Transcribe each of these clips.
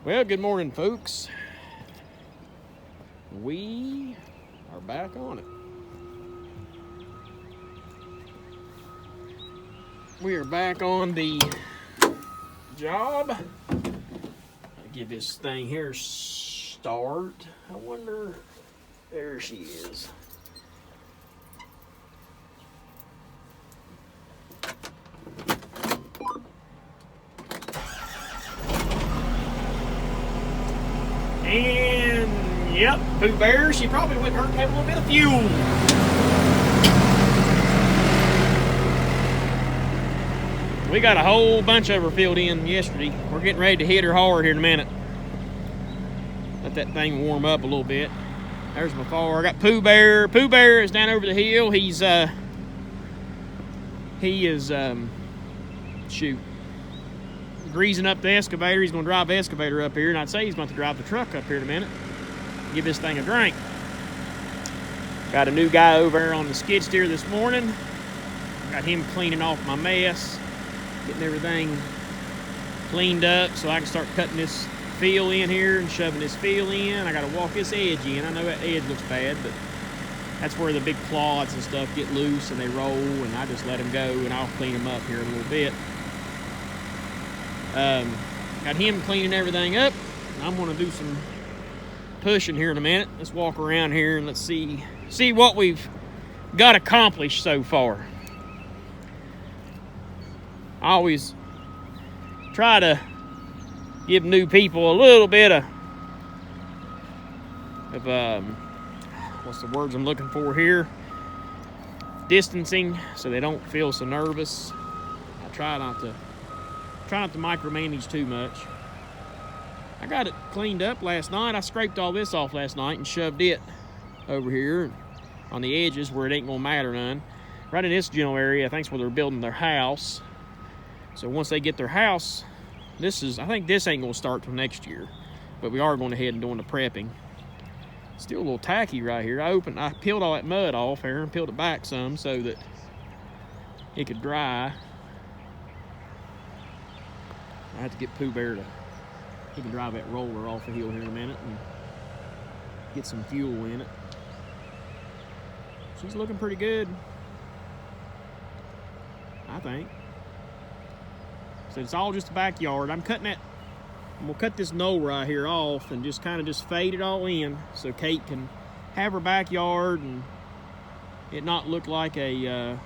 Well, good morning, folks. We are back on it. We are back on the job. Give this thing here a start. I wonder, there she is. And yep, Pooh Bear, she probably wouldn't hurt to have a little bit of fuel. We got a whole bunch of her filled in yesterday. We're getting ready to hit her hard here in a minute. Let that thing warm up a little bit. There's my far. I got Pooh Bear. Pooh Bear is down over the hill. He is greasing up the excavator. He's going to drive the excavator up here, and I'd say he's going to drive the truck up here in a minute. Give this thing a drink. Got a new guy over there on the skid steer this morning. Got him cleaning off my mess, getting everything cleaned up so I can start cutting this fill in here and shoving this fill in. I got to walk this edge in. I know that edge looks bad, but that's where the big clods and stuff get loose and they roll, and I just let them go, and I'll clean them up here in a little bit. Got him cleaning everything up. I'm going to do some pushing here in a minute. Let's walk around here and let's see what we've got accomplished so far. I always try to give new people a little bit of what's the words I'm looking for here? Distancing, so they don't feel so nervous. I try not to micromanage too much. I got it cleaned up last night. I scraped all this off last night and shoved it over here on the edges where it ain't gonna matter none. Right in this general area, I think is where they're building their house. So once they get their house, I think this ain't gonna start till next year, but we are going ahead and doing the prepping. Still a little tacky right here. I peeled all that mud off here and peeled it back some so that it could dry. I have to get Pooh Bear he can drive that roller off the hill here in a minute and get some fuel in it. She's looking pretty good, I think. So it's all just a backyard. I'm gonna cut this knoll right here off and just kind of fade it all in so Kate can have her backyard and it not look like a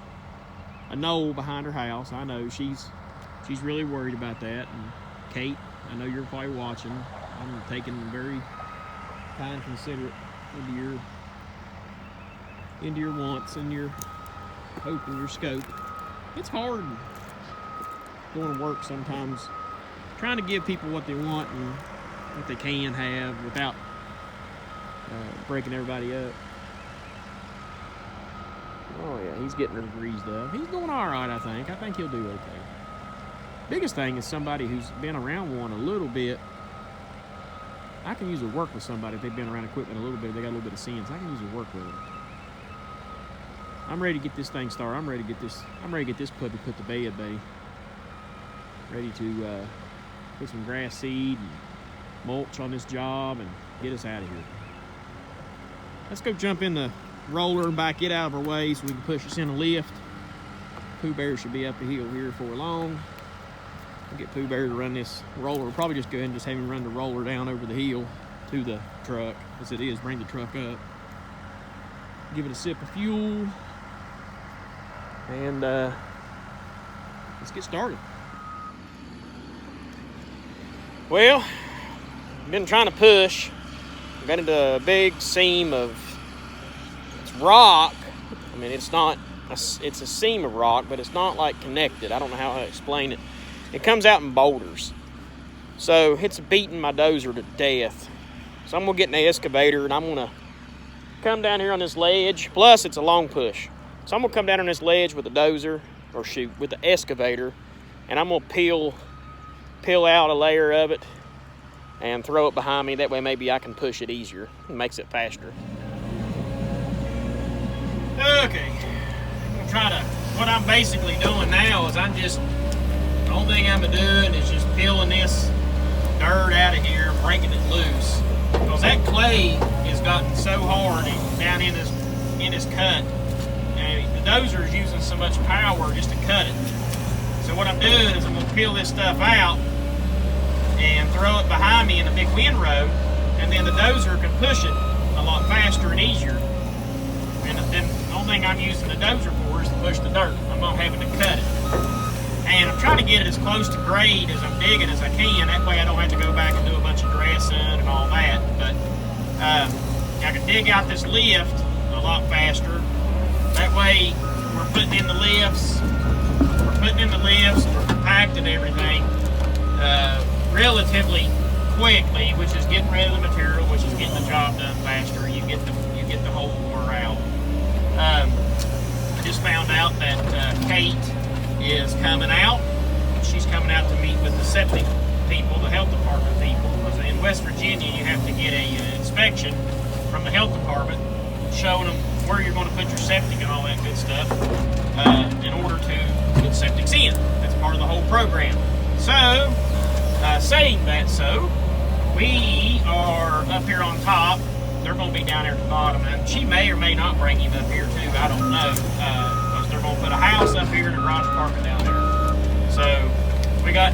knoll behind her house. I know she's really worried about that. And Kate, I know you're probably watching. I'm taking very kind, considerate into your wants and your hope and your scope. It's hard going to work sometimes, trying to give people what they want and what they can have without breaking everybody up. Oh yeah, he's getting her greased up. He's doing all right, I think. I think he'll do okay. Biggest thing is somebody who's been around one a little bit. I can usually work with somebody if they've been around equipment a little bit. They got a little bit of sense. I can usually work with them. I'm ready to get this thing started. I'm ready to get this puppy put to bed, buddy. Ready to put some grass seed and mulch on this job and get us out of here. Let's go jump in the roller and back it out of our way so we can push us in a lift. Pooh Bear should be up the hill here before long. I'll get Pooh Bear to run this roller. We'll probably just go ahead and just have him run the roller down over the hill to the truck, as it is, bring the truck up. Give it a sip of fuel. And let's get started. Well, I've been trying to push. Got into a big seam of rock. I mean, it's a seam of rock, but it's not like connected. I don't know how to explain it. It comes out in boulders. So it's beating my dozer to death. So I'm gonna get in the excavator and I'm gonna come down here on this ledge. Plus it's a long push. So I'm gonna come down on this ledge with the dozer, with the excavator, and I'm gonna peel out a layer of it and throw it behind me. That way maybe I can push it easier. It makes it faster. Okay, what I'm basically doing now is the only thing I'm doing is just peeling this dirt out of here, breaking it loose. Because that clay has gotten so hard down in this cut. And the dozer is using so much power just to cut it. So what I'm doing is I'm going to peel this stuff out and throw it behind me in a big windrow, and then the dozer can push it a lot faster and easier. And then the only thing I'm using the dozer for is to push the dirt. I'm not having to cut it. And I'm trying to get it as close to grade as I'm digging as I can. That way I don't have to go back and do a bunch of dressing and all that. But I can dig out this lift a lot faster. That way we're putting in the lifts. And we're compacting everything relatively quickly, which is getting rid of the material, which is getting the job done faster. You get the whole ore out. I just found out that Kate is coming out. She's coming out to meet with the septic people, the health department people. Because in West Virginia, you have to get an inspection from the health department showing them where you're going to put your septic and all that good stuff in order to put septics in. That's part of the whole program. So, saying that, we are up here on top. They're going to be down there at the bottom, and she may or may not bring him up here too. I don't know, because they're going to put a house up here and a garage apartment down there. So we got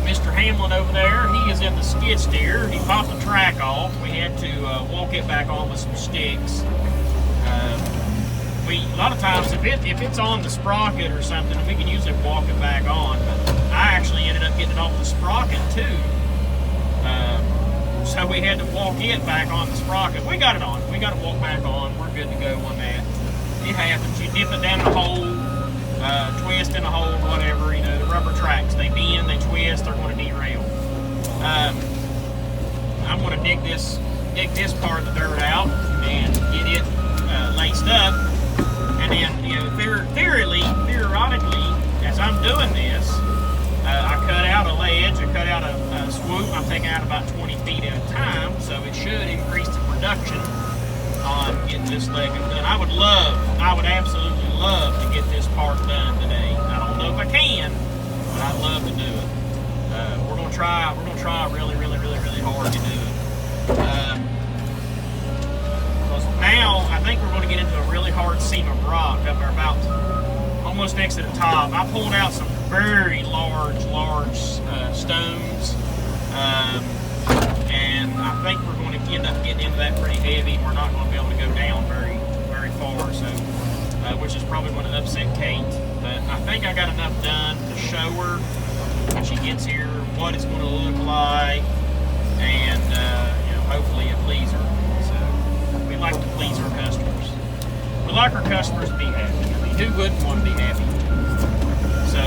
Mr. Hamlin over there. He is in the skid steer. He popped the track off. We had to walk it back on with some sticks. A lot of times, if it's on the sprocket or something, we can usually walk it back on. But I actually ended up getting it off the sprocket too. So we had to walk it back on the sprocket. We got it on. We got to walk back on. We're good to go on that. It happens. You dip it down in a hole, twist in a hole, whatever. You know, the rubber tracks. They bend, they twist, they're going to derail. I'm going to dig this part of the dirt out and get it laced up. And then, you know, theoretically, as I'm doing this, I cut out a ledge, I cut out a swoop. I'm taking out about 20 feet at a time, so it should increase the production on getting this leg done. I would absolutely love to get this part done today. I don't know if I can, but I'd love to do it. We're gonna try really hard to do it. Because now I think we're going to get into a really hard seam of rock up there about almost next to the top. I pulled out some very large stones, and I think we're going to end up getting into that pretty heavy. We're not going to be able to go down very far, so which is probably going to upset Kate. But I think I got enough done to show her when she gets here what it's going to look like, and you know, hopefully it please her. So we like to please our customers. We like our customers to be happy. I mean, who wouldn't want to be happy? So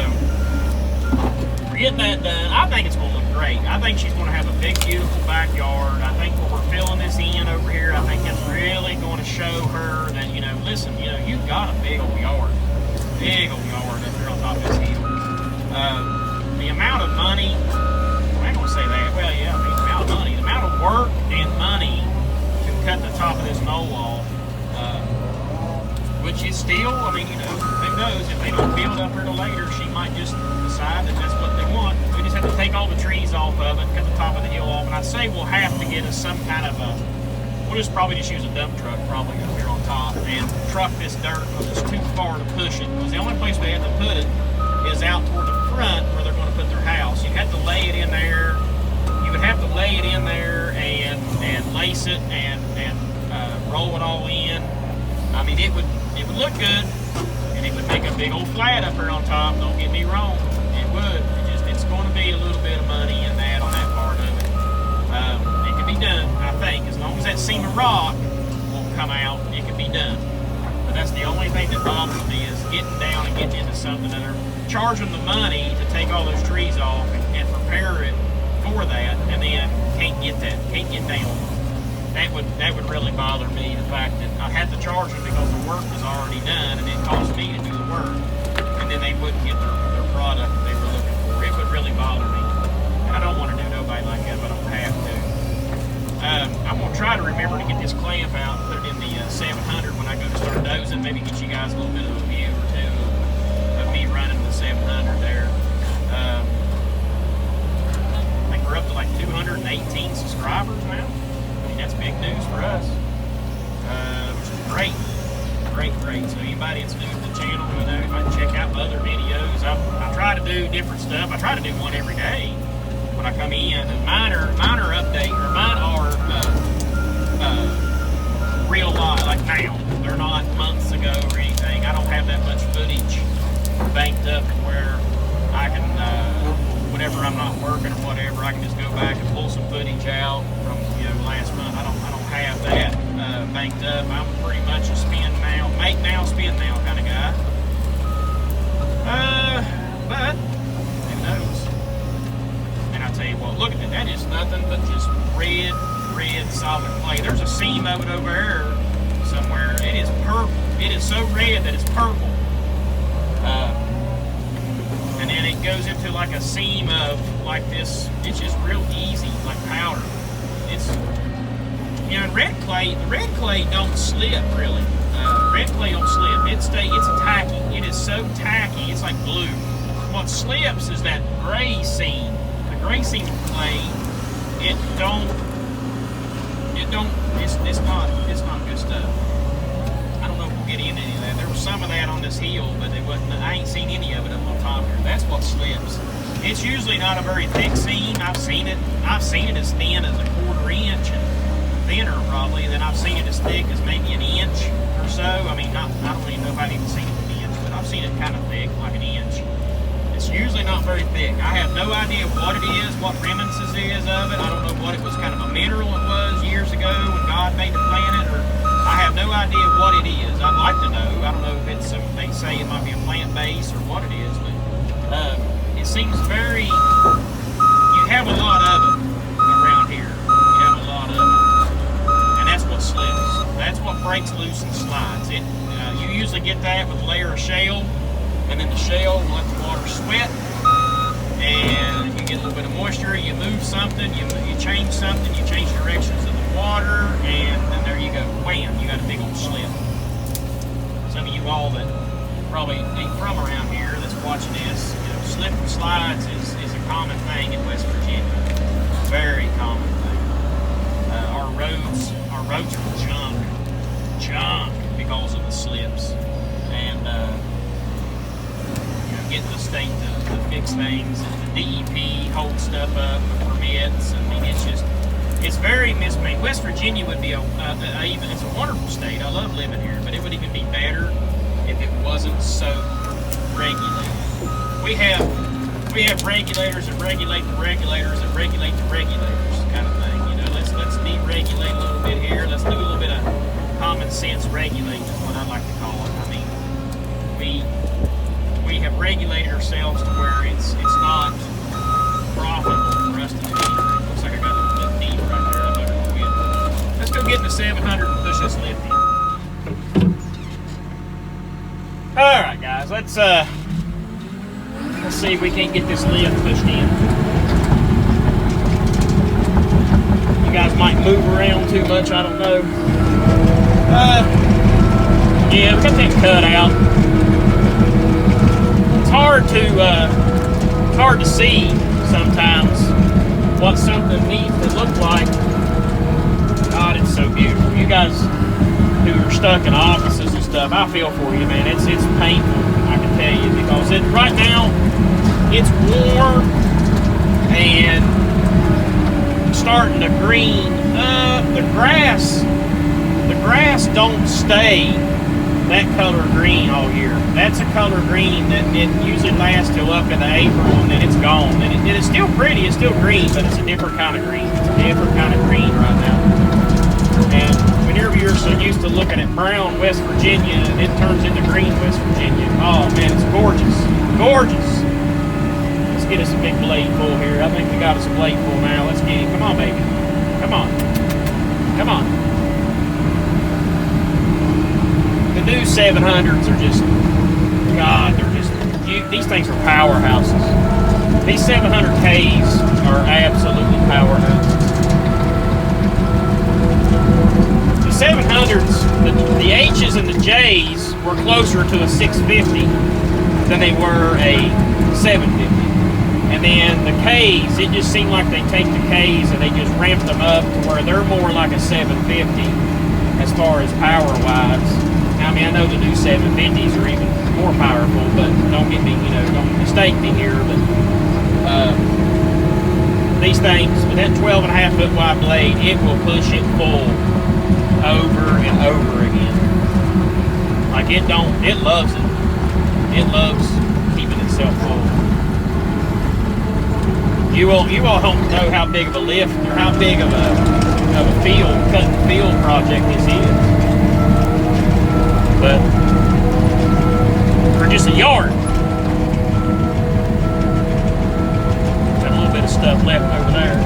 we're getting that done. I think it's going to look great. I think she's going to have a big, beautiful backyard. I think when we're filling this in over here, I think it's really going to show her that, you know, listen, you know, you've got a big old yard up here on top of this hill. The amount of money, I ain't going to say that. Well, yeah, I mean, the amount of work and money to cut the top of this knoll off, which is still, I mean, you know, who knows, if they don't build up here till later, she might just decide that that's what they want. We just have to take all the trees off of it, cut the top of the hill off, and I say we'll have to get us some kind of we'll just probably use a dump truck probably up here on top and truck this dirt because it's too far to push it. Because the only place we have to put it is out toward the front where they're going to put their house. You'd have to lay it in there. You would have to lay it in there and lace it and roll it all in. I mean, it would look good, and it would make a big old flat up here on top. Don't get me wrong, it would. It's going to be a little bit of money in that on that part of it. It can be done, I think, as long as that seam of rock won't come out. It can be done. But that's the only thing that bothers me is getting down and getting into something that they're charging the money to take all those trees off and prepare it for that, and then can't get down. That would really bother me, the fact that I had to charge them because the work was already done and it cost me to do the work, and then they wouldn't get their product that they were looking for. It would really bother me. And I don't want to do nobody like that, but I don't have to. I'm going to try to remember to get this clamp out and put it in the 700 when I go to start dozing, maybe get you guys a little bit of a view or two of me running the 700 there. subscribers now. I mean, that's big news for us, which is great. Great. So anybody that's new to the channel, you know, if I can check out my other videos, I try to do different stuff. I try to do one every day when I come in, and mine are update, or mine are real life, like now. They're not months ago or anything. I don't have that much footage banked up where I can, whenever I'm not working or whatever, I can just go back and pull some footage out from, you know, last month. I don't have that banked up. I'm pretty much a spin now, make now, spin now kind of guy. But who knows? And I tell you what, look at that. That is nothing but just red solid clay. There's a seam of it over there somewhere. It is purple. It is so red that it's purple. And then it goes into like a seam of like this. It's just real easy, like powder. It's, you know, red clay. The red clay don't slip really. Red clay don't slip. It's tacky. It is so tacky. It's like glue. What slips is that gray seam. The gray seam of clay. It's not good stuff. I don't know if we'll get into any of that. There was some of that on this hill, but it wasn't. I ain't seen any of it up on top here. That's what slips. It's usually not a very thick seam. I've seen it as thin as a 1/4 inch and thinner probably. And then I've seen it as thick as maybe an inch or so. I mean, I don't even know if I've even seen it an inch, but I've seen it kind of thick, like an inch. It's usually not very thick. I have no idea what it is, what remnants is of it. I don't know what it was, kind of a mineral it was years ago when God made the planet, or I have no idea what it is. I'd like to know. I don't know if it's they say it might be a plant base or what it is, but it seems very, you have a lot of it around here. You have a lot of it. And that's what slips. That's what breaks loose and slides. You usually get that with a layer of shale. And then the shale will let the water sweat, and you get a little bit of moisture, you move something, you change something, you change directions of the water, and then there you go, wham, you got a big old slip. Some of you all that probably ain't from around here that's watching this, you know, slip and slides is a common thing in West Virginia. Very common thing. Our roads are junk because of the slips. And getting the state to fix things, and the DEP holds stuff up with permits. I mean, it's very mismade. West Virginia would be it's a wonderful state. I love living here, but it would even be better if it wasn't so regulated. We have regulators that regulate the regulators that regulate the regulators, kind of thing. You know, let's deregulate a little bit here. Let's do a little bit of common sense regulating, is what I like to call it. I mean, we have regulated ourselves to where it's not profitable for us to do anything. Looks like I got a little bit deep right there. I better go get it. Let's go get in the 700 and push this lift in. All right, guys. Let's see if we can't get this lift pushed in. You guys might move around too much. I don't know. Yeah, we got that cut out. It's hard to see sometimes what something needs to look like. God, it's so beautiful. You guys who are stuck in offices and stuff, I feel for you, man. It's painful, I can tell you, because right now it's warm and starting to green up. The grass don't stay that color green all year. That's a color green that it usually lasts till up into April, and then it's gone. And it is still pretty, it's still green, but it's a different kind of green. It's a different kind of green right now. And whenever you're so used to looking at brown West Virginia, and it turns into green West Virginia. Oh man, it's gorgeous. Gorgeous. Let's get us a big blade full here. I think we got us a blade full now. Let's get it. Come on, baby. Come on. Come on. The new 700s are just, God, they're just, these things are powerhouses. These 700Ks are absolutely powerhouses. The 700s, the H's and the J's were closer to a 650 than they were a 750. And then the K's, it just seemed like they take the K's and they just ramp them up to where they're more like a 750 as far as power wise. Now, I mean, I know the new 750s are even more powerful, but don't get me, don't mistake me here, but these things, with that 12.5 foot wide blade, it will push it full over and over again. Like it loves it. It loves keeping itself full. You all don't know how big of a lift or how big of a cutting field project this is. But for just a yard, got a little bit of stuff left over there.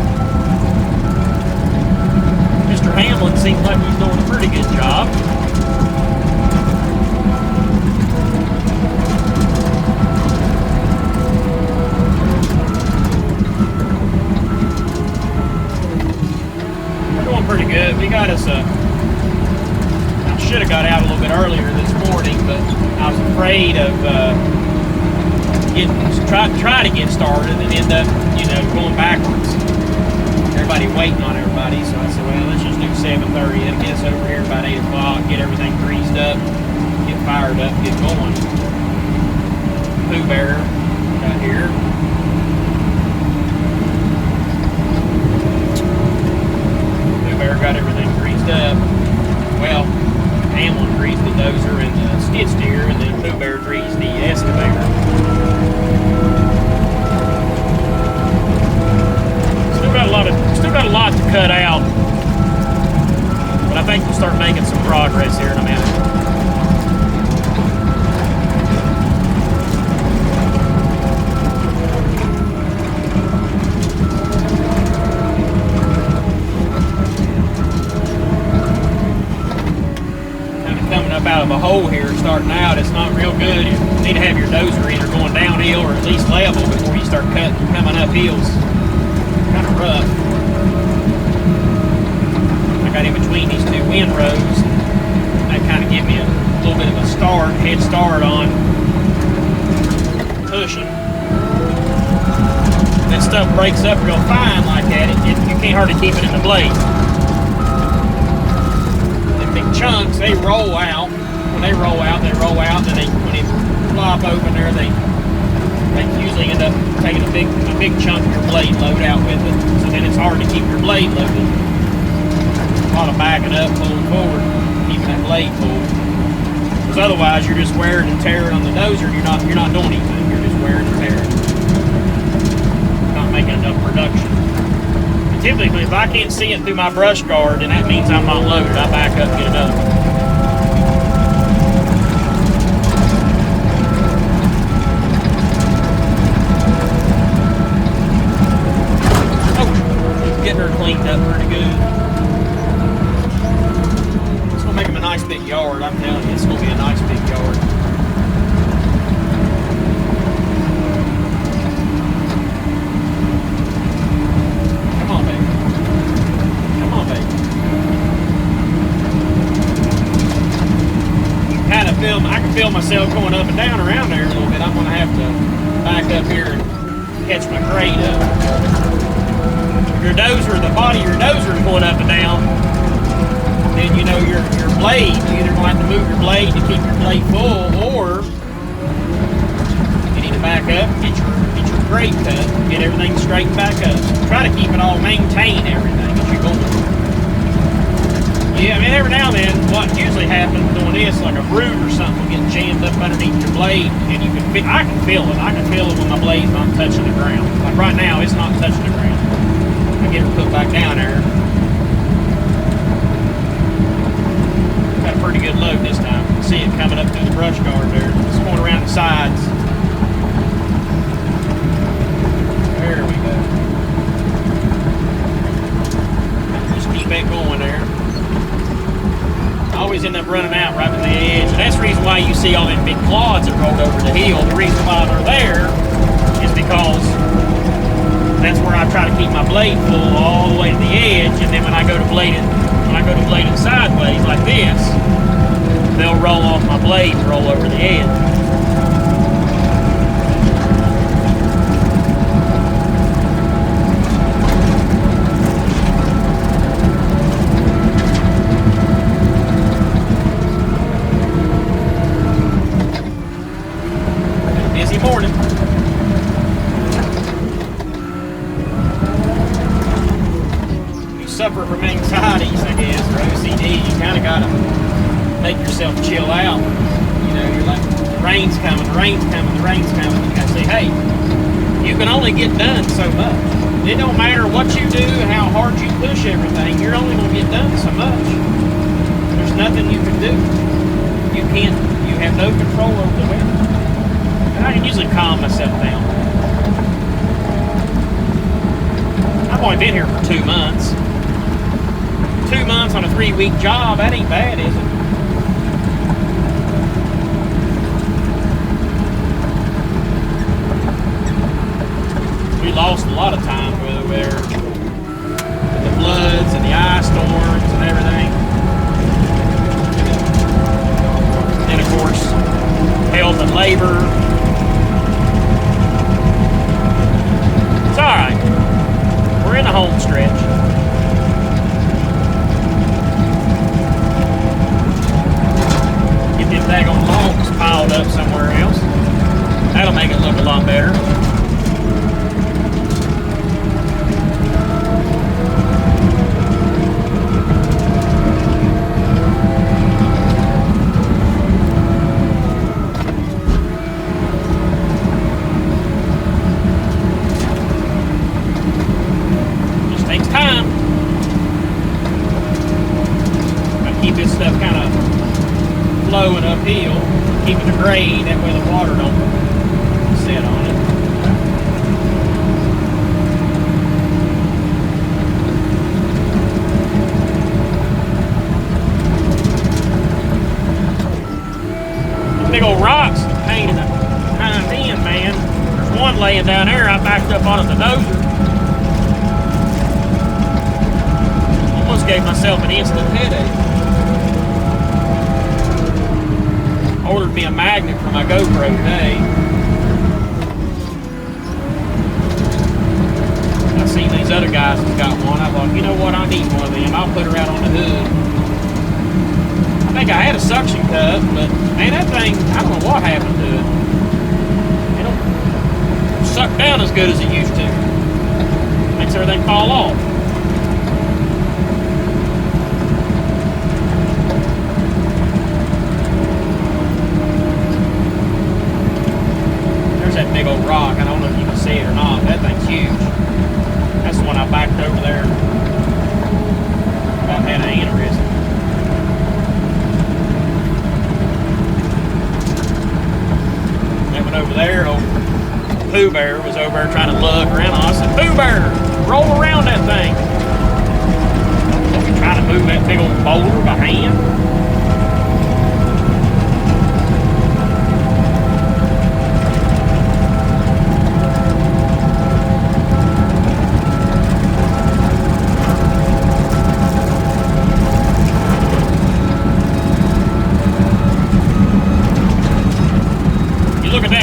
Mr. Hamlin seems like he's doing a pretty good job. Pretty good. We got us I should have got out a little bit earlier this morning, but I was afraid of try to get started and end up, going backwards. Everybody waiting on everybody, so I said, well, let's just do 7:30 and get us over here about 8 o'clock, get everything greased up, get fired up, get going. Pooh Bear got here. Got everything greased up. Well, Hamlin greased the dozer and the skid steer, and then Pooh Bear greased the excavator. Still got a lot to cut out, but I think we'll start making some progress here in a minute. Out of a hole here starting out, it's not real good. You need to have your dozer either going downhill or at least level before you start coming up hills. Kind of rough. I got in between these two windrows. That kind of give me a little bit of a head start on pushing. That stuff breaks up real fine like that. You can't hardly keep it in the blade. Chunks, they roll out. When they roll out, and when they flop open there, they usually end up taking a big chunk of your blade load out with it. So then it's hard to keep your blade loaded. A lot of backing up, pulling forward, keeping that blade full. Because otherwise, you're just wearing and tearing on the dozer. You're not doing anything. You're just wearing and tearing. Not making enough production. Typically, if I can't see it through my brush guard, then that means I'm not loaded. I back up and get another one. Oh, getting her cleaned up pretty good. It's going to make him a nice big yard. I'm telling you, it's going to be a nice big yard. I can feel myself going up and down around there a little bit. I'm going to have to back up here and catch my grade up. If your dozer, the body of your dozer is going up and down, then your blade, you either going to have to move your blade to keep your blade full, or you need to back up, get your grade cut, get everything straightened back up. Try to keep it all, maintain everything as you're going. Yeah, I mean, every now and then, what usually happens doing this, like a root or something will get jammed up underneath your blade, and I can feel it. I can feel it when my blade's not touching the ground. Like right now, it's not touching the ground. I get her put back down there. Got a pretty good load this time. You can see it coming up through the brush guard there. It's going around the sides. There we go. Just keep that going there. Always end up running out right to the edge. And that's the reason why you see all them big clods that rolled over the hill. The reason why they're there is because that's where I try to keep my blade full all the way to the edge. And then when I go to blade it sideways like this, they'll roll off my blade and roll over the edge. suffer from anxieties, I guess, or OCD, you kind of got to make yourself chill out. You know, you're like, the rain's coming, the rain's coming, the rain's coming. You got to say, hey, you can only get done so much. It don't matter what you do, how hard you push everything, you're only going to get done so much. There's nothing you can do. You have no control over the weather. And I can usually calm myself down. I've only been here for 2 months. 2 months on a 3-week job, that ain't bad, is it? We lost a lot of time over there with the floods and the ice storms and everything. And of course, health and labor. It's alright. We're in the home stretch. Get them daggone logs piled up somewhere else. That'll make it look a lot better. This stuff kind of flowing uphill, keeping the grade, that way the water don't sit on it. The big old rocks painted behind in, man. There's one laying down there, I backed up on it, the dozer. Almost gave myself an instant headache. Ordered me a magnet for my GoPro today. I seen these other guys that's got one. I thought, you know what, I need one of them. I'll put her out on the hood. I think I had a suction cup, but man, that thing, I don't know what happened to it. It don't suck down as good as it used to. Makes everything fall off. That big old rock. I don't know if you can see it or not. That thing's huge. That's the one I backed over there. About had an aneurysm. That one over there, old Pooh Bear was over there trying to lug around. I said, Pooh Bear, roll around that thing. Don't be trying to move that big old boulder by hand.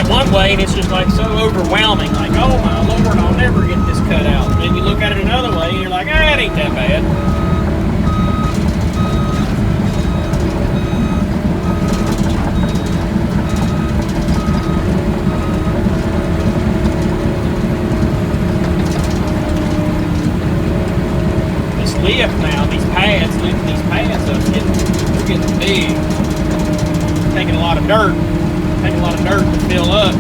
One way and it's just like so overwhelming, like, oh my Lord, I'll never get this cut out. And then you look at it another way and you're like, ah, it ain't that bad. This lift now, these pads, lifting these pads up, they're getting big. Taking a lot of dirt. Taking a lot of dirt to fill up.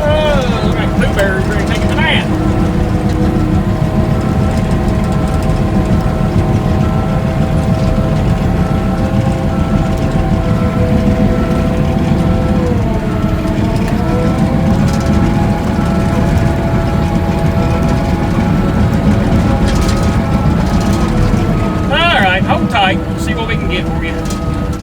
Oh, look like Pooh Bear's ready to take a nap. Hold tight. We'll see what we can get for you.